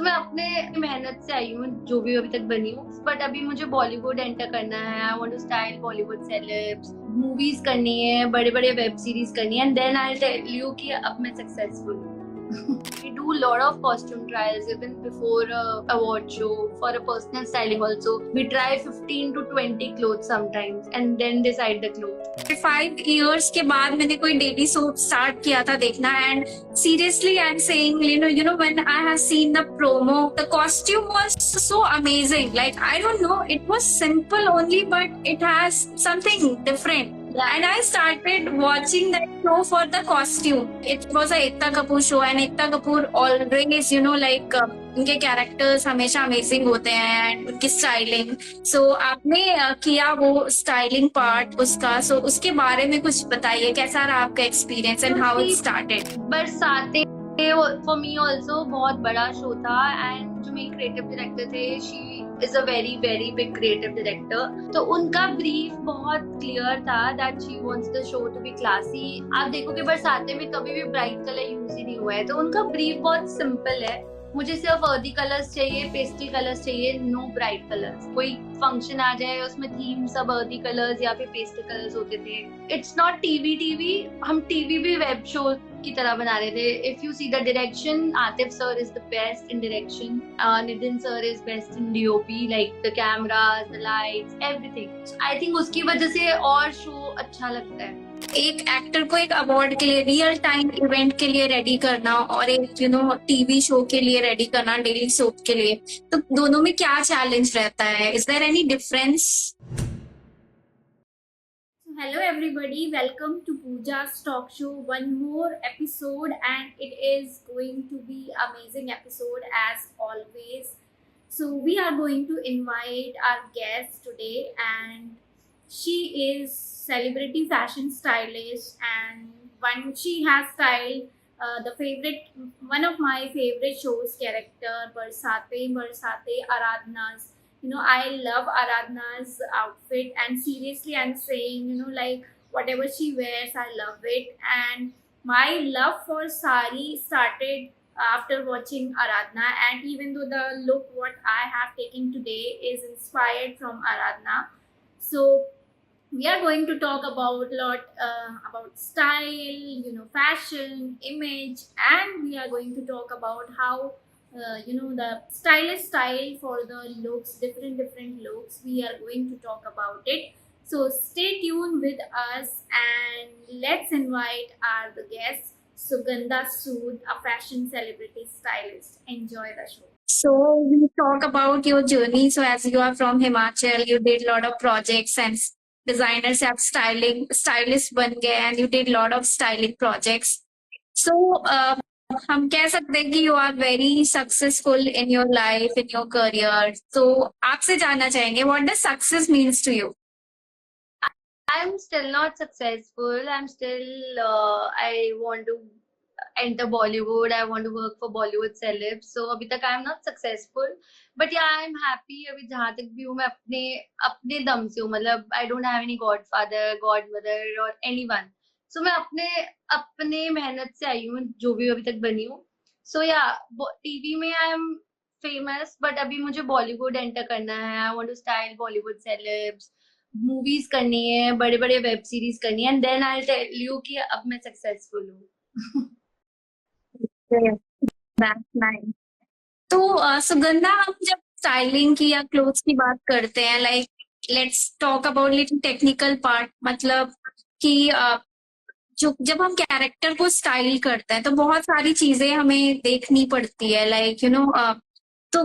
मैं अपने मेहनत से आई हूँ जो भी अभी तक बनी हूँ, बट अभी मुझे बॉलीवुड एंटर करना है। I want to style Bollywood celebs, movies करनी है, बड़े बड़े वेब सीरीज करनी है, and then I tell you कि अब मैं सक्सेसफुल हूँ। We do lot of costume trials even before a award show for a personal styling also. We try 15 to 20 clothes sometimes and then decide the clothes. 5 years के बाद मैंने कोई daily soap start किया था देखना and seriously I'm saying when I have seen the promo, the costume was so amazing. Like, I don't know, it was simple only but it has something different. And I started watching that show for the costume. It was a Ekta Kapoor show and Ekta Kapoor always उनके characters हमेशा amazing होते हैं and उनकी styling. सो आपने किया वो styling part उसका, सो उसके बारे में कुछ बताइए, कैसा रहा आपका experience and how it started. Barsaatein for me also बहुत बड़ा शो था, एंड जो मेरे क्रिएटिव डायरेक्टर थे, she is a very very big creative director, तो उनका ब्रीफ बहुत क्लियर था that she wants the show to be classy. आप देखोगे बरसाते में कभी भी ब्राइट कलर यूज ही नहीं हुआ है, तो उनका ब्रीफ बहुत सिंपल है। मुझे सिर्फ अर्दी कलर्स चाहिए, पेस्टल कलर्स चाहिए, नो ब्राइट कलर्स। कोई फंक्शन आ जाए उसमें थीम सब अर्दी कलर्स या फिर पेस्टल कलर्स होते थे। इट्स नॉट टीवी, हम टीवी भी वेब शो की तरह बना रहे थे। If you see the direction, Atif sir is the best in direction, Nitin sir is best in DOP, like the cameras, the lights, everything. I think उसकी वजह से और शो अच्छा लगता है। एक एक्टर को एक अवार्ड के लिए, रियल टाइम इवेंट के लिए रेडी करना और एक टीवी शो के लिए रेडी करना, डेली सोप के लिए, तो दोनों में क्या चैलेंज रहता है? Is there any difference? Hello everybody, welcome to Pooja's talk show. One more episode and it is going to be amazing episode as always. So we are going to invite our guest today, and she is celebrity fashion stylist, and she has styled one of my favorite shows character, Barsate Aradhna's. I love Aradhna's outfit, and seriously I'm saying, like whatever she wears, I love it. And my love for sari started after watching Aradhna, and even though the look what I have taken today is inspired from Aradhna, so we are going to talk about about style, fashion, image, and we are going to talk about how the stylish style for the looks, different looks. We are going to talk about it. So stay tuned with us, and let's invite our guest, Sugandha Sood, a fashion celebrity stylist. Enjoy the show. So we talk about your journey. So as you are from Himachal, you did a lot of projects and designers have stylist बन गए, and you did a lot of styling projects. So हम कह सकते हैं कि you are very successful in your life, in your career. तो आपसे जानना चाहेंगे, what does success means to you? I'm still not successful. I'm still, I want to enter Bollywood. I want to work for Bollywood celebs. So अभी तक I'm not successful. But yeah, I'm happy. अभी जहाँ तक भी हूँ मैं अपने अपने दम से हूँ, मतलब I don't have any godfather, godmother or anyone. So मैं अपने अपने मेहनत से आई हूँ जो भी अभी तक बनी हूँ। So yeah, टीवी में I'm famous, but अभी मुझे बॉलीवुड एंटर करना है। I want to style Bollywood celebs, movies करनी है, बड़े बड़े वेब सीरीज करनी है, and then I tell you कि अब मैं सक्सेसफुल हूँ। तो सुगंधा, हम जब स्टाइलिंग की या क्लोथ्स की बात करते हैं, like let's talk about little technical part, मतलब कि जो जब हम कैरेक्टर को स्टाइल करते हैं तो बहुत सारी चीजें हमें देखनी पड़ती है, लाइक तो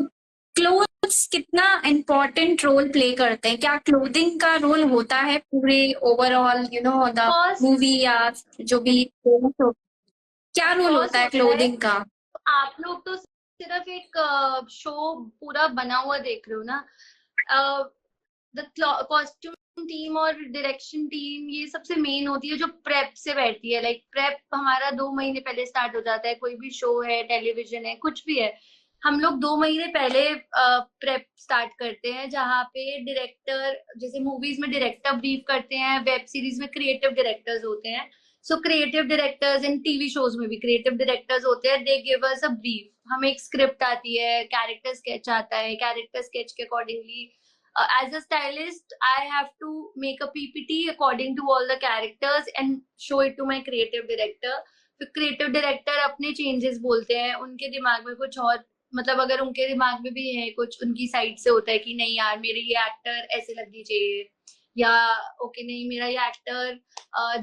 क्लोथ्स कितना इम्पोर्टेंट रोल प्ले करते हैं? क्या क्लोथिंग का रोल होता है पूरे ओवरऑल द मूवी या जो भी क्या रोल होता है क्लोथिंग का? आप लोग तो सिर्फ एक शो पूरा बना हुआ देख रहे हो ना। द कॉस्ट्यूम टीम और डायरेक्शन टीम ये सबसे मेन होती है, जो प्रेप से बैठती है। लाइक प्रेप हमारा 2 महीने पहले स्टार्ट हो जाता है। कोई भी शो है, टेलीविजन है, कुछ भी है, हम लोग 2 महीने पहले प्रेप स्टार्ट करते हैं, जहाँ पे डायरेक्टर, जैसे मूवीज में डायरेक्टर ब्रीफ करते हैं, वेब सीरीज में क्रिएटिव डायरेक्टर्स होते हैं। So creative directors in TV shows में भी क्रिएटिव डायरेक्टर्स होते हैं, they give us a brief. हमें एक स्क्रिप्ट आती है, कैरेक्टर स्केच आता है, कैरेक्टर स्केच के accordingly as a stylist I have to make a PPT according to all the characters and show it to my creative director. फिर creative director अपने changes बोलते हैं, उनके दिमाग में कुछ और, मतलब अगर उनके दिमाग में भी है कुछ, उनकी साइड से होता है कि नहीं यार मेरे ये एक्टर ऐसे लगनी चाहिए, या ओके नहीं मेरा ये एक्टर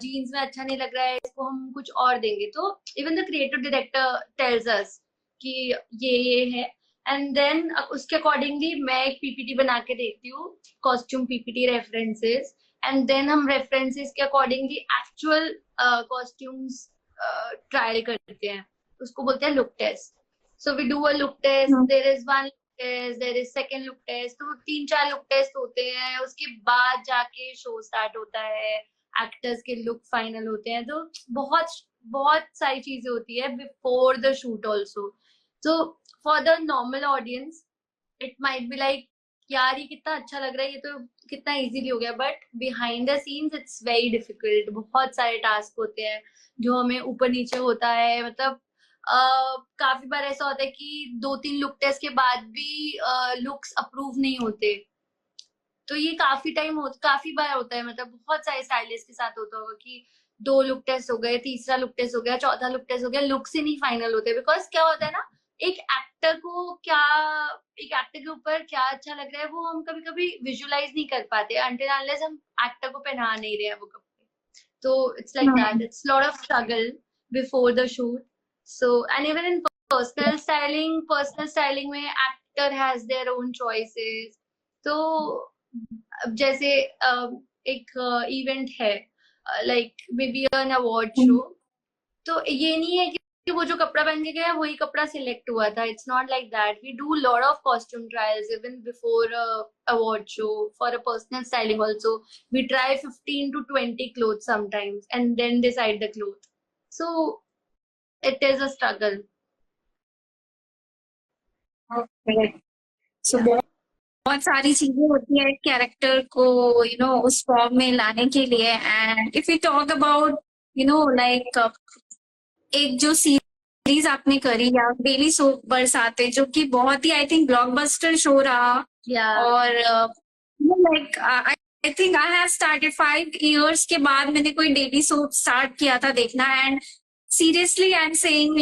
जीन्स में अच्छा नहीं लग रहा है, इसको हम कुछ और देंगे. तो even the creative director tells us कि ये है, एंड देन उसके अकॉर्डिंगली मैं एक पीपीटी बना के देती हूँ, costume PPT references, and then हम रेफरेंसेस के अकॉर्डिंगली एक्चुअल कॉस्ट्यूम्स ट्रायल करते हैं. उसको बोलते हैं look test. So we do a look test, there is one test, there is second look test. तो 3-4 लुक टेस्ट होते हैं, उसके बाद जाके शो स्टार्ट होता है, एक्टर्स के लुक फाइनल होते हैं. तो बहुत बहुत सारी चीजें होती है बिफोर द शूट ऑल्सो. तो for the normal audience it might be like यार ये कितना अच्छा लग रहा है, ये तो कितना इजीली हो गया, but behind the scenes it's very difficult. बहुत सारे टास्क होते हैं जो हमें ऊपर नीचे होता है. मतलब काफी बार ऐसा होता है कि 2-3 लुक टेस्ट के बाद भी लुक्स अप्रूव नहीं होते. तो ये काफी बार होता है. मतलब बहुत सारे स्टाइलिस्ट के साथ होता होगा कि 2 लुक टेस्ट हो गए, तीसरा लुक टेस्ट हो गया, चौथा लुक टेस्ट हो गया, लुक से नहीं फाइनल होते. बिकॉज क्या होता है ना, एक एक्टर के ऊपर क्या अच्छा लग रहा है वो हम कभी कभी विजुअलाइज नहीं कर पाते अनटिल अनलेस हम एक्टर को पहना नहीं रहे हैं वो कपड़े. तो it's like that, it's lot of struggle before the shoot. So and even in personal styling में actor has their own choices. तो अब जैसे एक इवेंट है like maybe an award show, तो ये नहीं है कि वो जो कपड़ा पहन के गया वही कपड़ा सिलेक्ट हुआ था. It's not like that. We do lot of costume trials even before award show. For a personal styling also we try 15 to 20 clothes sometimes and then decide the cloth. So it is a struggle. Okay. So बहुत सारी चीजें होती है character को उस form में लाने के लिए. And if you talk about like एक जो सीरीज आपने करी या डेली सोप बरसाते, जो कि बहुत ही आई थिंक ब्लॉकबस्टर शो रहा. और like I think I have started 5 years के बाद मैंने कोई डेली सोप स्टार्ट किया था देखना. And seriously I'm saying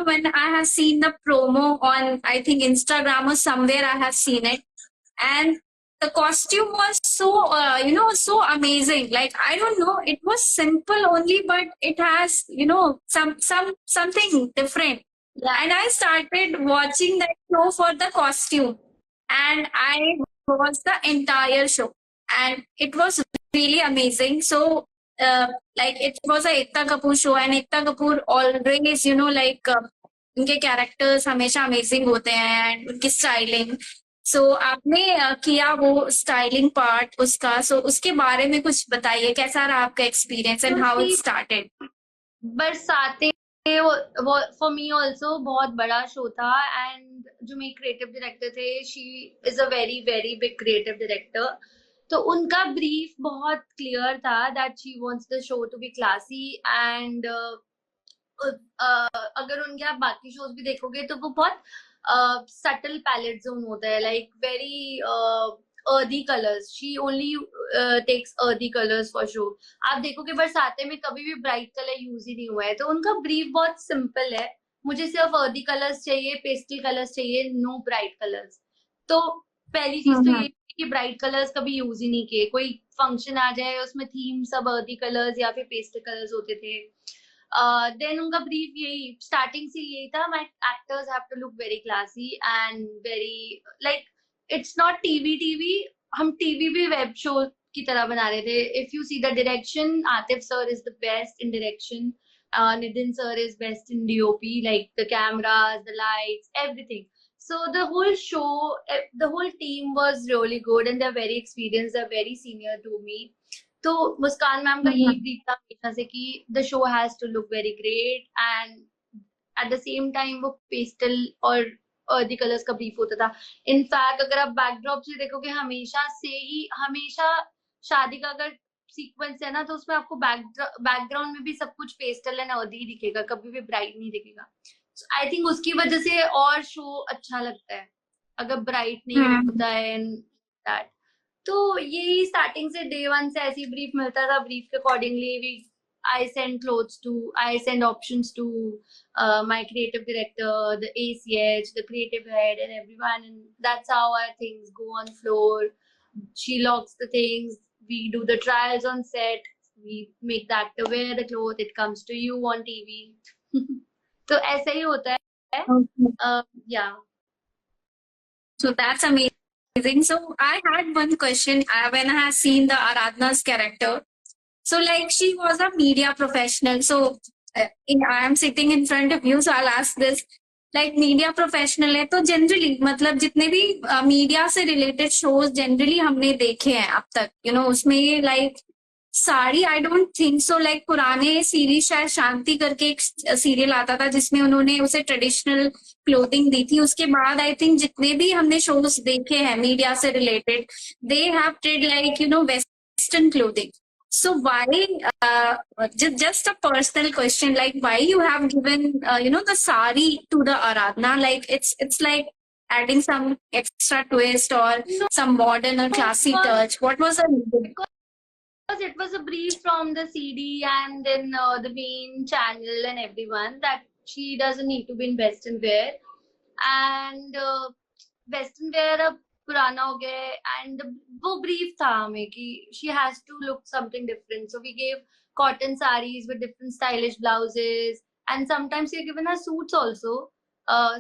when I have seen the promo on I think Instagram or somewhere I have seen it, and the costume was so so amazing. Like I don't know, it was simple only, but it has something different. And I started watching that show for the costume, and I watched the entire show, and it was really amazing. So like it was a Ekta Kapoor show, and Ekta Kapoor always like उनके characters हमेशा amazing होते हैं and उनकी styling. सो आपने किया वो styling part उसका, सो उसके बारे में कुछ बताइए, कैसा रहा आपका experience and how it started. Barsaatein for me also बहुत बड़ा शो था. एंड जो मेरे क्रिएटिव डायरेक्टर थे, she is a very very big creative director. तो उनका ब्रीफ बहुत क्लियर था that she wants the show to be classy. And अगर उनके आप बाकी शोज भी देखोगे तो वो बहुत सटल पैलेट जोन होता है, like very earthy colors. She only takes earthy colors for show. आप देखोगे बरसाते में कभी भी ब्राइट कलर यूज ही नहीं हुआ है. तो उनका ब्रीफ बहुत सिंपल है, मुझे सिर्फ earthy कलर्स चाहिए, पेस्टल कलर्स चाहिए, नो ब्राइट कलर्स. तो पहली चीज तो ये कि ब्राइट कलर्स कभी यूज ही नहीं किए. कोई फंक्शन आ जाए उसमें थीम सब earthy कलर्स या फिर पेस्टल कलर्स होते थे. देन उनका ब्रीफ यही स्टार्टिंग से यही था, my actors have to look very classy and very like it's not TV. हम टीवी भी वेब शो की तरह बना रहे थे. If you see the direction, Atif sir is the best in direction, Nidin sir is best in DOP, like the cameras, the lights, everything. So the whole show, the whole team was really good and they're very experienced, they're very senior to me. तो मुस्कान ma'am का यही brief था हमेशा से कि the show has to look very great and at the same time वो pastel और earthy colours का ब्रीफ होता था. इनफैक्ट अगर आप बैकड्रॉप से देखोगे, हमेशा शादी का अगर सीक्वेंस है ना, तो उसमें आपको बैकग्राउंड में भी सब कुछ पेस्टल एंड अर्दी ही दिखेगा, कभी भी ब्राइट नहीं दिखेगा. आई थिंक उसकी वजह से और शो अच्छा लगता है अगर ब्राइट नहीं होता है एंड दैट। तो यही स्टार्टिंग से डे वन से ऐसी ब्रीफ मिलता था, ब्रीफ के accordingly we I send options to my creative director, the ACH, the creative head, and everyone, and that's how our things go on floor. She logs the things, we do the trials on set, we make the actor wear the cloth, it comes to you on TV. तो ऐसा ही होता है। Yeah. So that's amazing. So I had one question when I have seen the Aradhna's character. So like she was a media professional. So I am sitting in front of you, so I'll ask this. Like media professional है तो generally मतलब जितने भी media से related shows generally हमने देखे हैं अब तक, you know, उसमें like sari I don't think so, like पुराने सीरीज शायद शांति करके एक सीरियल आता था जिसमें उन्होंने उसे ट्रेडिशनल क्लोथिंग दी थी। उसके बाद आई थिंक जितने भी हमने शोज देखे हैं मीडिया से related, they have trade like you know western clothing. So why, just a personal question, like why you have given, you know, the sari to the Aradhna? Like it's like adding some extra twist or some modern or classy touch. What was the reason? Because it was a brief from the CD and then the main channel and everyone that she doesn't need to be in western wear, and western wear अब पुराना हो गया है, and वो brief था हमें कि she has to look something different, so we gave cotton sarees with different stylish blouses, and sometimes we given her suits also,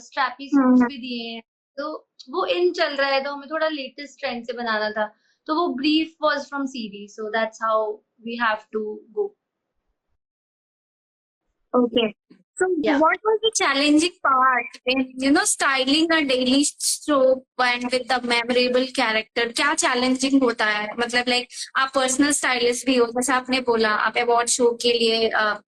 strappy suits भी दिए हैं। तो वो इन चल रहा है तो हमें थोड़ा लेटेस्ट ट्रेंड से बनाना था, तो वो brief was from CD, so that's how we have to go. Okay. So Yeah. what was the challenging part in, you know, styling a daily soap and with the memorable character? क्या challenging होता है? मतलब like आप personal stylist भी हो, जैसे आपने बोला आप award show के लिए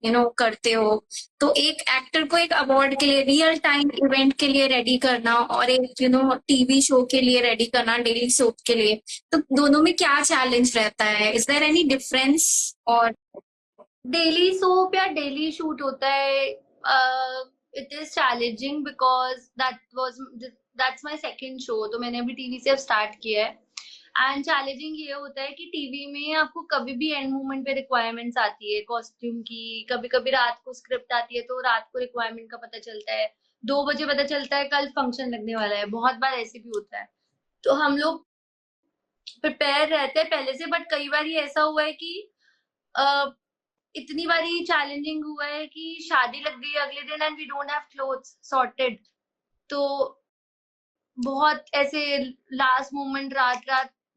you know करते हो, तो एक actor को एक award के लिए real time event के लिए ready करना और एक you know TV show के लिए ready करना daily soap के लिए, तो दोनों में क्या challenge रहता है? Is there any difference or daily soap या डेली शूट होता है, it is challenging because that's my second show, तो मैंने अभी टीवी से अब स्टार्ट किया है। एंड चैलेंजिंग ये होता है कि टीवी में आपको कभी भी एंड मोमेंट पे रिक्वायरमेंट्स आती है कॉस्ट्यूम की, कभी कभी रात को स्क्रिप्ट आती है तो रात को रिक्वायरमेंट का पता चलता है, 2 बजे पता चलता है कल फंक्शन लगने वाला है, बहुत बार ऐसे भी होता है। तो हम लोग प्रिपेयर रहते हैं पहले से, बट कई बार ये ऐसा हुआ है कि इतनी बारी चैलेंजिंग हुआ है कि शादी लग गई अगले दिन and we don't have clothes sorted, तो बहुत ऐसे लास्ट मोमेंट रात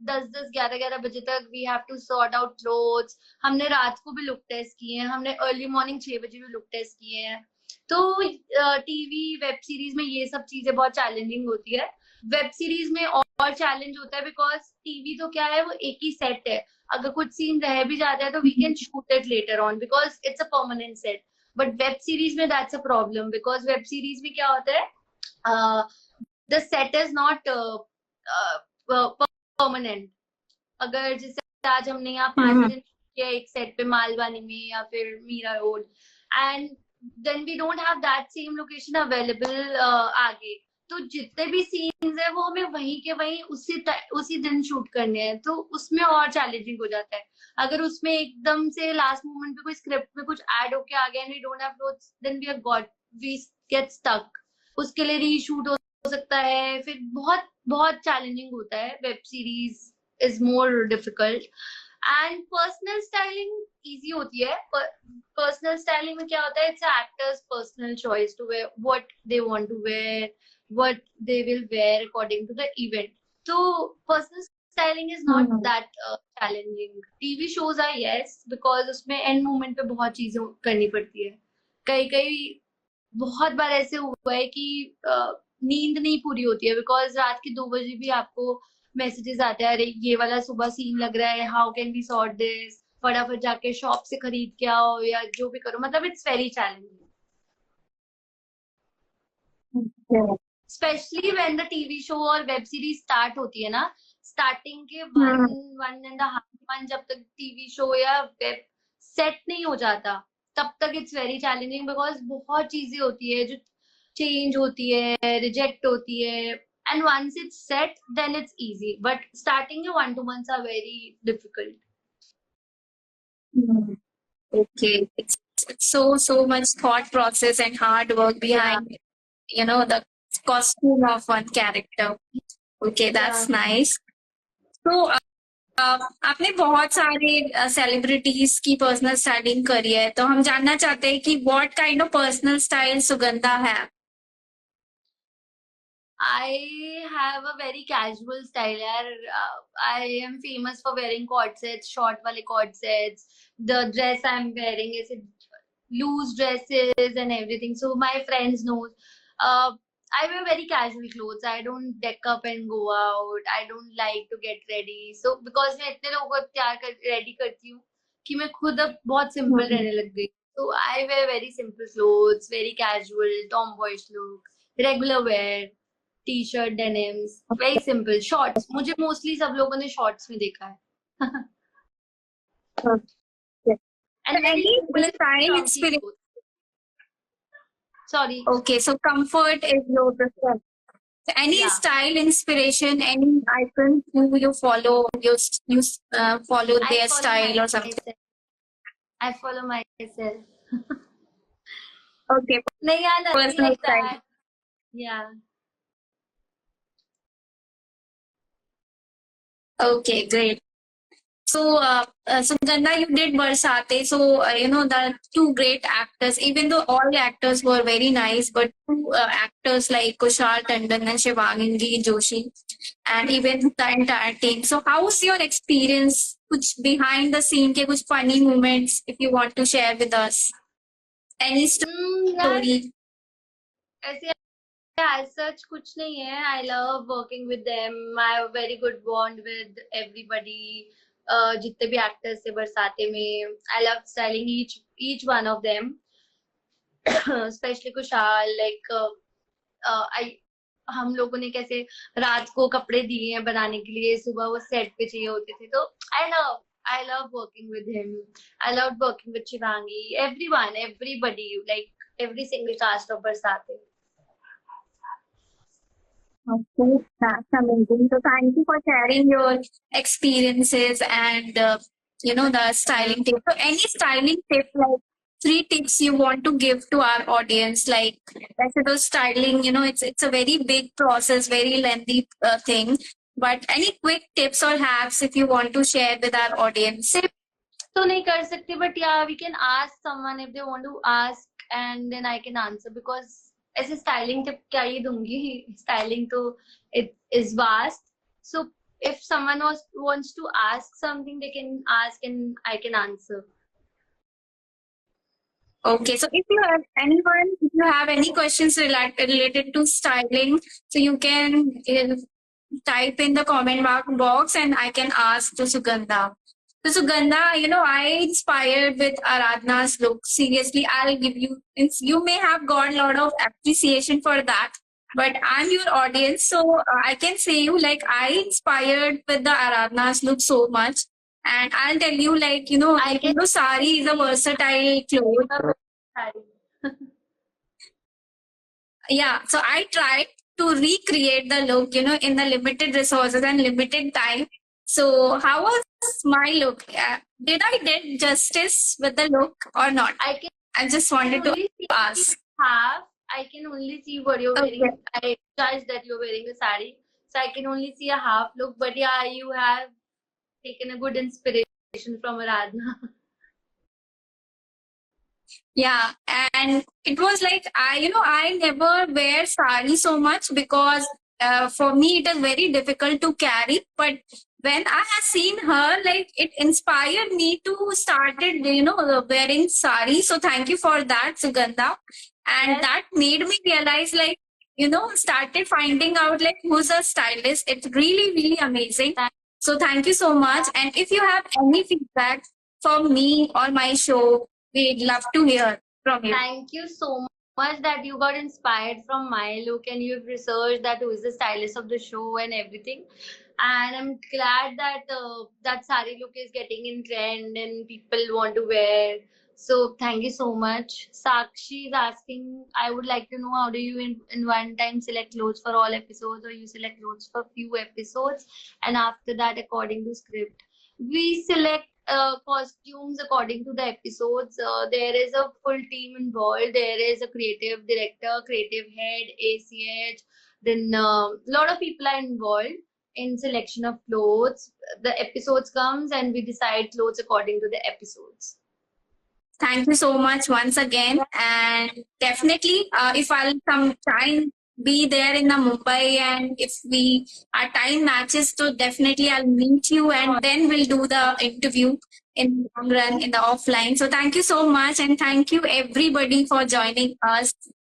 10-11 बजे तक we have to sort out clothes. हमने रात को भी लुक टेस्ट किए हैं, हमने अर्ली मॉर्निंग 6 बजे भी लुक टेस्ट किए हैं। तो टीवी वेब सीरीज में ये सब चीजें बहुत चैलेंजिंग होती है। वेब सीरीज में और चैलेंज होता है बिकॉज टीवी तो क्या है, वो एक ही सेट है, अगर कुछ सीन रह भी जाता है तो we can shoot it later on because it's a permanent set. But web series में that's a problem because web series में क्या होता है, the set is not permanent. अगर जैसे आज हमने यहाँ 5 दिन किया एक सेट पे मालवानी में या फिर Mira Road, and then we don't have that same location available आगे, तो जितने भी सीन्स है वो हमें वहीं के वहीं उसी दिन शूट करने हैं, तो उसमें और चैलेंजिंग हो जाता है। अगर उसमें एकदम से लास्ट मोमेंट पे कोई स्क्रिप्ट में कुछ ऐड होके आ गया and we don't have clothes, then we get stuck, उसके लिए रीशूट हो सकता है, फिर बहुत बहुत चैलेंजिंग होता है। Web series is more difficult and personal styling easy होती है। पर्सनल स्टाइलिंग में क्या होता है, it's actors personal choice to wear what they want to wear, what they will wear according to the event. So personal styling is not that challenging. TV shows are yes because उसमें end moment पे बहुत चीजें करनी पड़ती है। कई बहुत बार ऐसे हुआ है कि नींद नहीं पूरी होती है बिकॉज रात के 2 बजे भी आपको मैसेजेस आते हैं, अरे ये वाला सुबह सीन लग रहा है, how can we sort this, फटाफट जाके शॉप से खरीद के आओ या जो भी करो, मतलब it's very challenging. Specially when the TV show और वेब सीरीज स्टार्ट होती है ना, स्टार्टिंग के 1.5 मंथ जब तक टीवी शो या वेब सेट नहीं हो जाता तब तक इट्स वेरी चैलेंजिंग बिकॉज बहुत चीजें होती है जो change होती है, reject होती है, and once it's set, then it's easy. But starting your 1-2 months are very difficult. Hmm. Okay. It's so much thought process and hard work behind, the costume of one character. Okay, that's Yeah. nice. So, आपने बहुत सारे celebrities की personal styling करी है, तो हम जानना चाहते हैं कि what kind of personal style Sugandha है. I have a very casual style. यार. I am famous for wearing cord sets, short वाले cord sets. The dress I'm wearing is loose dresses and everything. So my friends know. Uh, I wear very casual clothes. I don't deck up and go out. I don't like to get ready. So because मैं इतने लोगों को तैयार कर ready करती हूँ कि मैं खुद अब बहुत simple रहने लग गई. So I wear very simple clothes, very casual, tomboyish look, regular wear. T-shirt denims very simple shorts मुझे मोस्टली सब लोगों ने शॉर्ट्स में देखा है and Any style inspiration? Sorry Okay, so comfort is your preference. So any Yeah. style inspiration, any icon who you follow, you follow their style or something. I follow myself Okay, नहीं यार nothing personal like style. that yeah Okay, great. So, Sugandha, you did Barsate. So, the two great actors, even though all the actors were very nice, but two actors like Kushal Tandon and Shivangi Joshi, and even the entire team. So, how's your experience? Kuch behind the scene, ke kuch funny moments, if you want to share with us. Any यार story? ऐसे as such कुछ नहीं है I love working with them I have a very good bond with everybody जितने भी actors थे बरसाते में I love styling each one of them especially Kushal like I हम लोगों ने कैसे रात को कपड़े दिए हैं बनाने के लिए सुबह वो सेट पे चाहिए होते थे तो I love working with him I love working with Shivangi everyone everybody like every single cast of Barsate. Okay, that's amazing. So thank you for sharing your experiences and the styling tip. So any styling tip, like 3 tips you want to give to our audience, like those styling, it's a very big process, very lengthy thing. But any quick tips or hacks if you want to share with our audience? तो नहीं कर सकते but yeah we can ask someone if they want to ask and then I can answer because ऐसे styling tip क्या ही दूंगी styling तो it is vast so if someone wants to ask something they can ask and I can answer. Okay, so if you have any questions related to styling, so you can type in the comment box and I can ask to Sugandha. So Sugandha, I inspired with Aradhna's look. Seriously, I'll give you, you may have got a lot of appreciation for that, but I'm your audience, so I can say you like I inspired with the Aradhna's look so much. And I'll tell you, like, sari is a versatile cloth. Yeah, so I tried to recreate the look, in the limited resources and limited time. So how was my look? Did I did justice with the look or not? I just wanted to ask. I can only see what you're wearing. I judge that you're wearing a sari. So I can only see a half look. But yeah, you have taken a good inspiration from Aradhna. Yeah, and it was like I never wear sari so much because for me it is very difficult to carry. But when I have seen her, like it inspired me to started wearing sari. So thank you for that, Sugandha, and that made me realize like started finding out like who's a stylist. It's really amazing. So thank you so much. And if you have any feedback for me or my show, we'd love to hear from you. Thank you so much that you got inspired from my look and you've researched that who is the stylist of the show and everything. And I'm glad that that sari look is getting in trend and people want to wear. So thank you so much. Sakshi is asking, I would like to know, how do you in one time select clothes for all episodes, or you select clothes for few episodes and after that according to script? We select costumes according to the episodes. There is a full team involved. There is a creative director, creative head, ACH. Then a lot of people are involved in selection of clothes. The episodes comes and we decide clothes according to the episodes. Thank you so much once again. And definitely, if I'll some time be there in the Mumbai, and if our time matches, so definitely I'll meet you and then we'll do the interview in the long run, in the offline. So thank you so much, and thank you everybody for joining us.